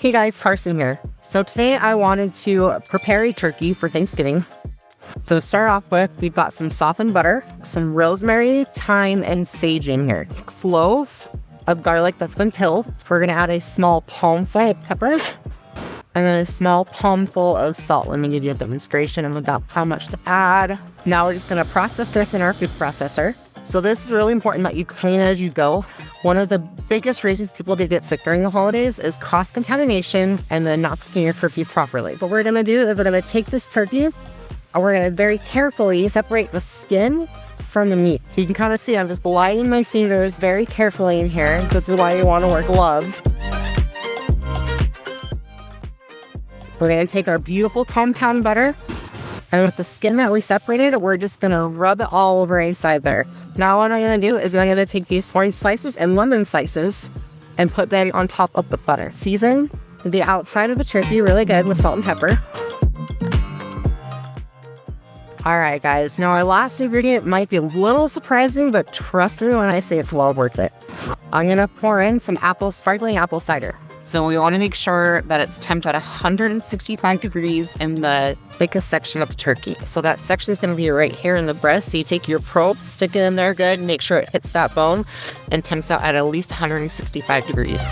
Hey guys, Carson here. So today I wanted to prepare a turkey for Thanksgiving. So to start off with, we've got some softened butter, some rosemary, thyme, and sage in here. Cloves of garlic that's been peeled. So we're going to add a small palmful of pepper and then a small palmful of salt. Let me give you a demonstration of about how much to add. Now we're just going to process this in our food processor. So this is really important that you clean as you go. One of the biggest reasons people get sick during the holidays is cross-contamination and then not cleaning your turkey properly. What we're gonna do is we're gonna take this turkey and we're gonna very carefully separate the skin from the meat. So you can kind of see I'm just gliding my fingers very carefully in here. This is why you wanna wear gloves. We're gonna take our beautiful compound butter, and with the skin that we separated, we're just gonna rub it all over inside there. Now what I'm gonna do is I'm gonna take these orange slices and lemon slices and put them on top of the butter. Season the outside of the turkey really good with salt and pepper. All right, guys, now our last ingredient might be a little surprising, but trust me when I say it's well worth it. I'm gonna pour in some sparkling apple cider. So we want to make sure that it's temped at 165 degrees in the thickest section of the turkey. So that section is going to be right here in the breast. So you take your probe, stick it in there good, make sure it hits that bone, and temps out at least 165 degrees.